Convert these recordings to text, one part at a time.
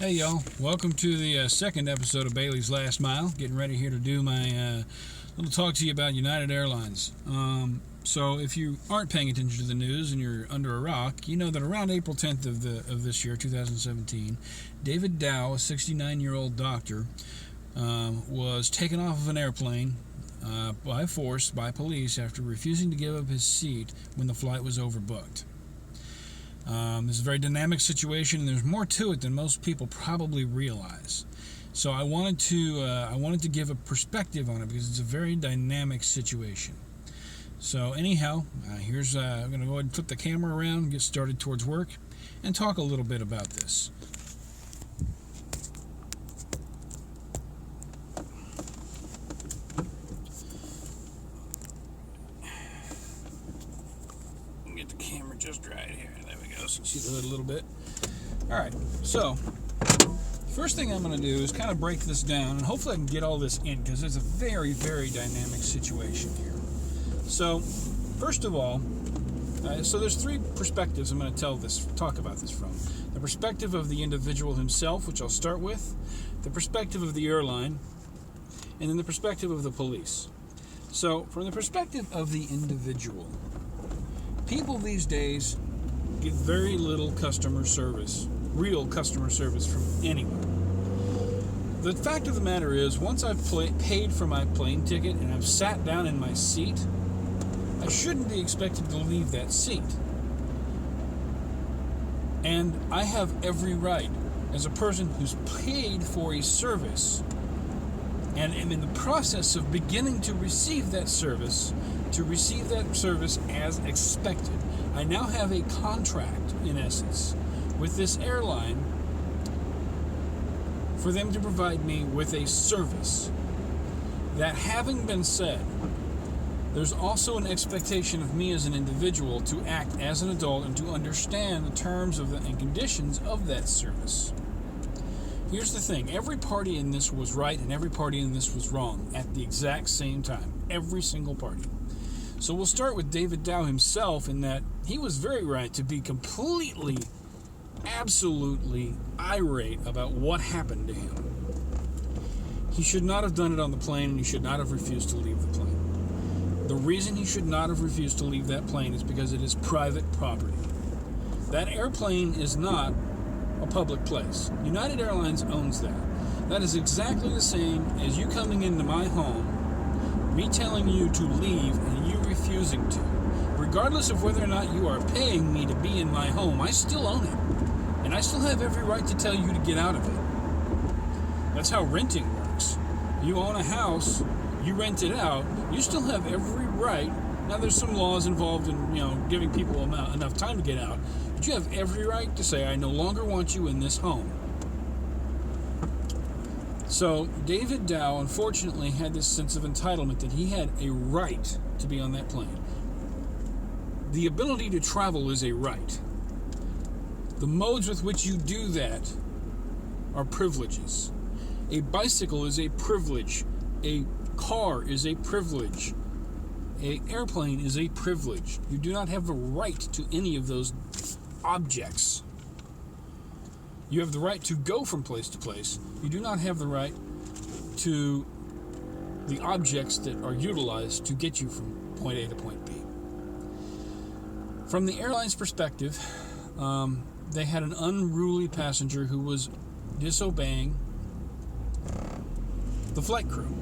Hey y'all, welcome to the second episode of Bailey's Last Mile. Getting ready here to do my little talk to you about United Airlines. So if you aren't paying attention to the news and you're under a rock, you know that around April 10th of this year, 2017, David Dow, a 69-year-old doctor, was taken off of an airplane by force by police after refusing to give up his seat when the flight was overbooked. This is a very dynamic situation, and there's more to it than most people probably realize. So I wanted to give a perspective on it because it's a very dynamic situation. So anyhow, I'm going to go ahead and flip the camera around, get started towards work, and talk a little bit about this. Get the camera just right here. There we go. So see the hood a little bit. All right. So first thing I'm going to do is kind of break this down, and hopefully I can get all this in because it's a very, very dynamic situation here. So first of all, so there's three perspectives I'm going to talk about this from. The perspective of the individual himself, which I'll start with, the perspective of the airline, and then the perspective of the police. So from the perspective of the individual, people these days get very little customer service, real customer service from anyone. The fact of the matter is, once I've paid for my plane ticket and I've sat down in my seat, I shouldn't be expected to leave that seat. And I have every right, as a person who's paid for a service and am in the process of beginning to receive that service, as expected. I now have a contract, in essence, with this airline for them to provide me with a service. That having been said, there's also an expectation of me as an individual to act as an adult and to understand the terms and conditions of that service. Here's the thing, every party in this was right and every party in this was wrong at the exact same time. Every single party. So we'll start with David Dow himself, in that he was very right to be completely, absolutely irate about what happened to him. He should not have done it on the plane, and he should not have refused to leave the plane. The reason he should not have refused to leave that plane is because it is private property. That airplane is not a public place. United Airlines owns that. That is exactly the same as you coming into my home, me telling you to leave and you refusing to. Regardless of whether or not you are paying me to be in my home, I still own it. And I still have every right to tell you to get out of it. That's how renting works. You own a house, you rent it out, you still have every right. Now there's some laws involved in, giving people enough time to get out, but you have every right to say, I no longer want you in this home. So David Dow, unfortunately, had this sense of entitlement that he had a right to be on that plane. The ability to travel is a right. The modes with which you do that are privileges. A bicycle is a privilege. A car is a privilege. An airplane is a privilege. You do not have the right to any of those objects. You have the right to go from place to place. You do not have the right to the objects that are utilized to get you from point A to point B. From the airline's perspective, they had an unruly passenger who was disobeying the flight crew.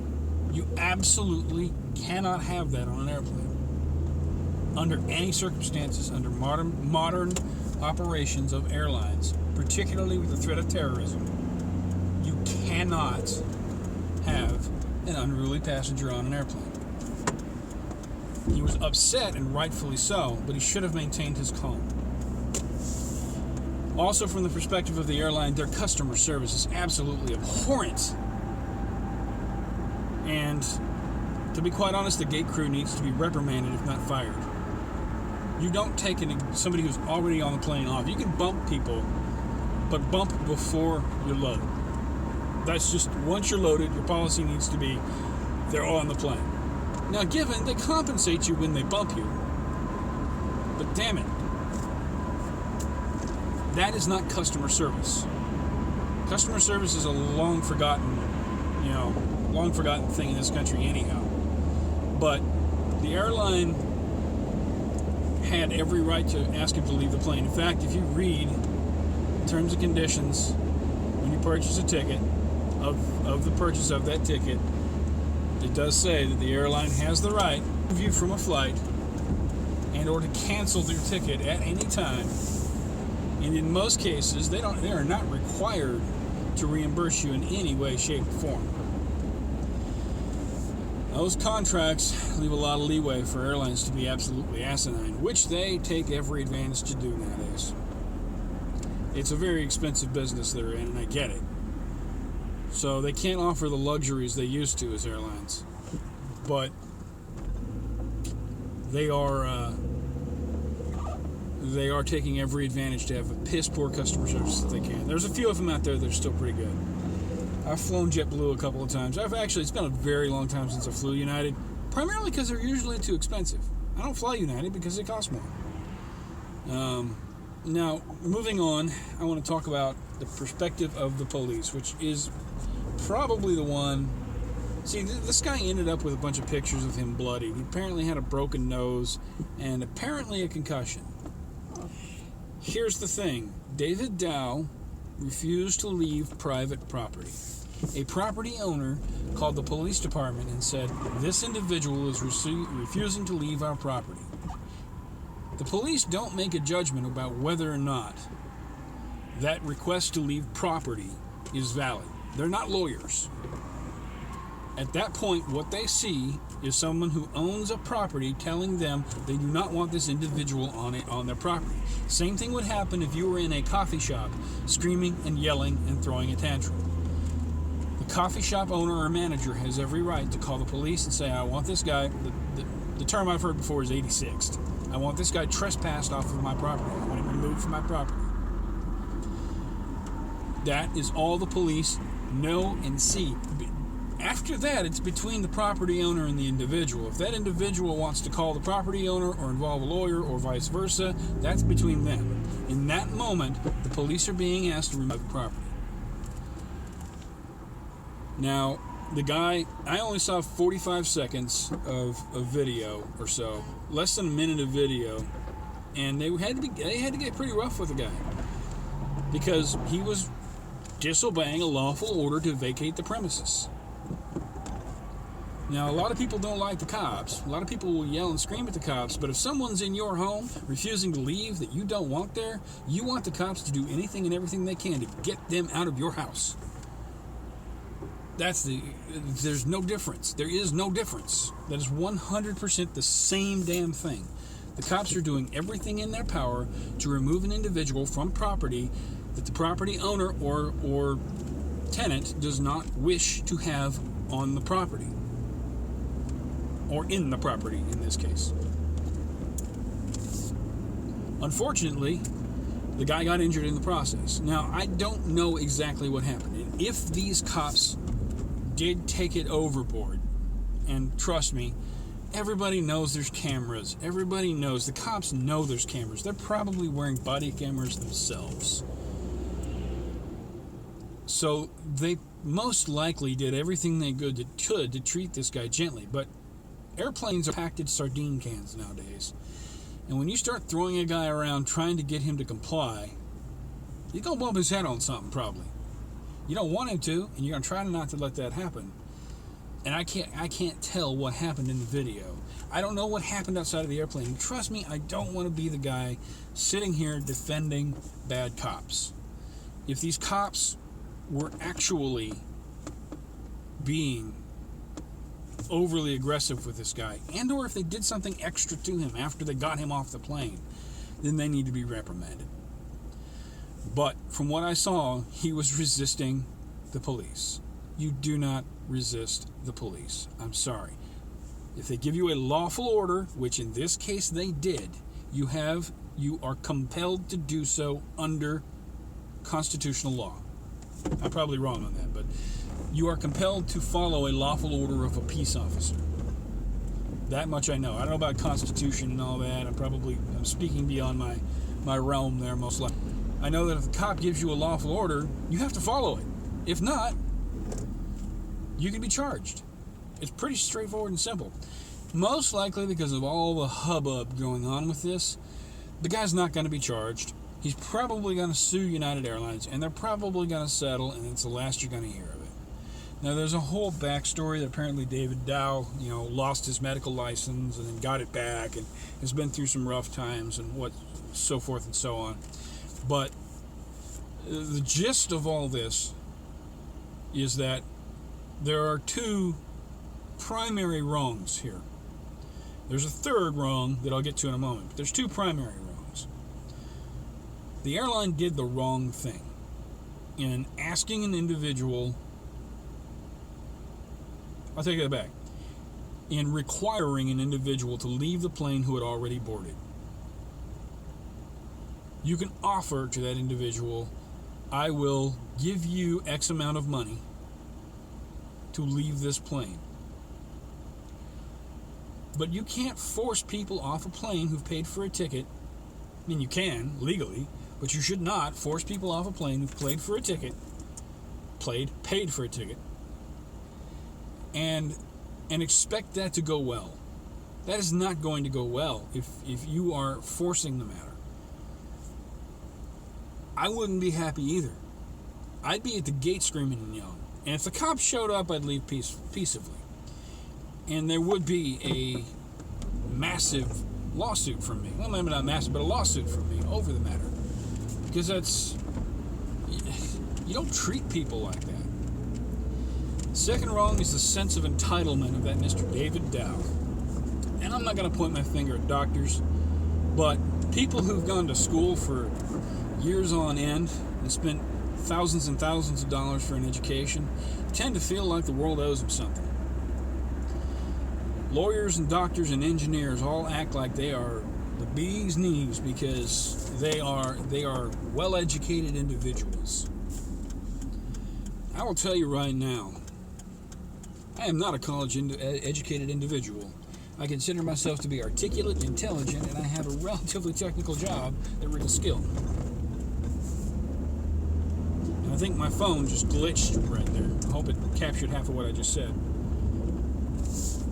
You absolutely cannot have that on an airplane. Under any circumstances, under modern operations of airlines, particularly with the threat of terrorism, you cannot have an unruly passenger on an airplane. He was upset, and rightfully so, but he should have maintained his calm. Also, from the perspective of the airline, their customer service is absolutely abhorrent. And to be quite honest, the gate crew needs to be reprimanded, if not fired. You don't take somebody who's already on the plane off. You can bump people, but bump before you load. That's just, once you're loaded, your policy needs to be, they're all on the plane. Now, given they compensate you when they bump you, but damn it, that is not customer service. Customer service is a long forgotten thing in this country anyhow. But the airline had every right to ask him to leave the plane. In fact, if you read terms and conditions when you purchase a ticket of the purchase of that ticket, it does say that the airline has the right to remove you from a flight and or to cancel their ticket at any time. And in most cases, they are not required to reimburse you in any way, shape, or form. Those contracts leave a lot of leeway for airlines to be absolutely asinine, which they take every advantage to do nowadays. It's a very expensive business they're in, and I get it. So they can't offer the luxuries they used to as airlines. But they are taking every advantage to have a piss poor customer service that they can. There's a few of them out there that are still pretty good. I've flown JetBlue a couple of times. It's been a very long time since I flew United, primarily because they're usually too expensive. I don't fly United because they cost more. Now, moving on, I want to talk about the perspective of the police, which is probably the one. See, this guy ended up with a bunch of pictures of him bloody. He apparently had a broken nose and apparently a concussion. Here's the thing. David Dow refused to leave private property. A property owner called the police department and said, "This individual is refusing to leave our property." The police don't make a judgment about whether or not that request to leave property is valid. They're not lawyers. At that point, what they see is someone who owns a property telling them they do not want this individual on their property. Same thing would happen if you were in a coffee shop screaming and yelling and throwing a tantrum. The coffee shop owner or manager has every right to call the police and say, "I want this guy," the term I've heard before is 86th. "I want this guy trespassed off of my property. I want him removed from my property." That is all the police know and see. After that, it's between the property owner and the individual. If that individual wants to call the property owner or involve a lawyer or vice versa, that's between them. In that moment, the police are being asked to remove the property. Now, the guy, I only saw 45 seconds of video or so, less than a minute of video, and they had to get pretty rough with the guy because he was disobeying a lawful order to vacate the premises. Now, a lot of people don't like the cops. A lot of people will yell and scream at the cops, but if someone's in your home refusing to leave that you don't want there, you want the cops to do anything and everything they can to get them out of your house. There's no difference. There is no difference. That is 100% the same damn thing. The cops are doing everything in their power to remove an individual from property that the property owner or tenant does not wish to have on the property. Or in the property, in this case. Unfortunately, the guy got injured in the process. Now, I don't know exactly what happened. And if these cops did take it overboard, and trust me, everybody knows there's cameras. Everybody knows. The cops know there's cameras. They're probably wearing body cameras themselves. So they most likely did everything they could to treat this guy gently. But airplanes are packed in sardine cans nowadays. And when you start throwing a guy around trying to get him to comply, he's going to bump his head on something probably. You don't want him to, and you're going to try not to let that happen. And I can't tell what happened in the video. I don't know what happened outside of the airplane. And trust me, I don't want to be the guy sitting here defending bad cops. If these cops were actually being overly aggressive with this guy, and or if they did something extra to him after they got him off the plane, then they need to be reprimanded. But from what I saw, he was resisting the police. You do not resist the police. I'm sorry. If they give you a lawful order, which in this case they did, you are compelled to do so under constitutional law. I'm probably wrong on that, but you are compelled to follow a lawful order of a peace officer. That much I know. I don't know about Constitution and all that. I'm speaking beyond my realm there, most likely. I know that if the cop gives you a lawful order, you have to follow it. If not, you can be charged. It's pretty straightforward and simple. Most likely, because of all the hubbub going on with this, the guy's not going to be charged. He's probably going to sue United Airlines, and they're probably going to settle, and it's the last you're going to hear of it. Now, there's a whole backstory that apparently David Dow, lost his medical license and then got it back, and has been through some rough times and so forth and so on. But the gist of all this is that there are two primary wrongs here. There's a third wrong that I'll get to in a moment, but there's two primary wrongs. The airline did the wrong thing in asking an individual, I'll take that back, in requiring an individual to leave the plane who had already boarded. You can offer to that individual, I will give you X amount of money to leave this plane. But you can't force people off a plane who've paid for a ticket. I mean, you can, legally, but you should not force people off a plane who've paid for a ticket, and expect that to go well. That is not going to go well if you are forcing the matter. I wouldn't be happy either. I'd be at the gate screaming and yelling. And if the cops showed up, I'd leave peaceably. And there would be a massive lawsuit from me. Well, maybe not massive, but a lawsuit from me over the matter. Because you don't treat people like that. Second wrong is the sense of entitlement of that Mr. David Dow. And I'm not going to point my finger at doctors, but people who've gone to school for years on end and spent thousands and thousands of dollars for an education tend to feel like the world owes them something. Lawyers and doctors and engineers all act like they are the bee's knees because they are well-educated individuals. I will tell you right now, I am not a college-educated individual. I consider myself to be articulate, intelligent, and I have a relatively technical job that requires skill. And I think my phone just glitched right there. I hope it captured half of what I just said.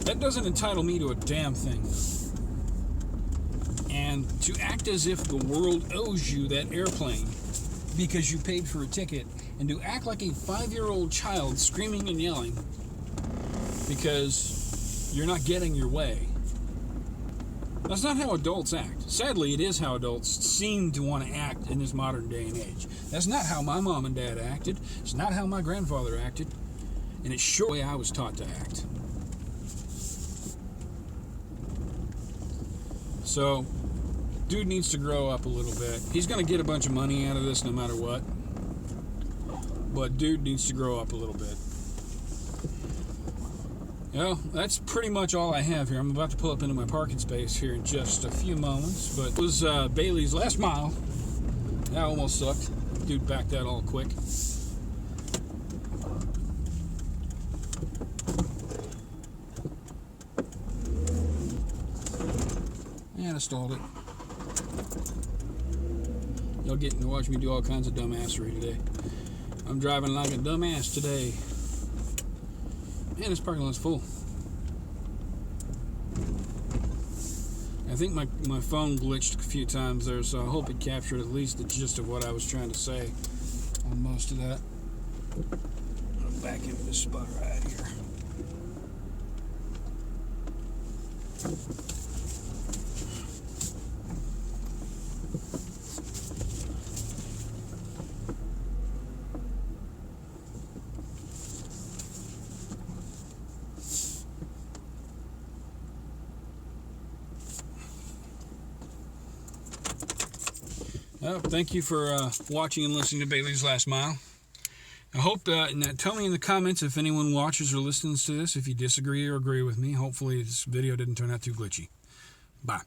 That doesn't entitle me to a damn thing. And to act as if the world owes you that airplane because you paid for a ticket, and to act like a 5-year-old child screaming and yelling because you're not getting your way. That's not how adults act. Sadly, it is how adults seem to want to act in this modern day and age. That's not how my mom and dad acted. It's not how my grandfather acted. And it's sure the way I was taught to act. So, dude needs to grow up a little bit. He's going to get a bunch of money out of this no matter what. But dude needs to grow up a little bit. Well, that's pretty much all I have here. I'm about to pull up into my parking space here in just a few moments. But it was Bailey's last mile. That almost sucked. Dude backed out all quick. And I stalled it. Y'all getting to watch me do all kinds of dumbassery today. I'm driving like a dumbass today. Man, this parking lot's full. I think my phone glitched a few times there, so I hope it captured at least the gist of what I was trying to say on most of that. I'm back into this spot right here. Well, thank you for watching and listening to Bailey's Last Mile. I hope, tell me in the comments if anyone watches or listens to this, if you disagree or agree with me. Hopefully this video didn't turn out too glitchy. Bye.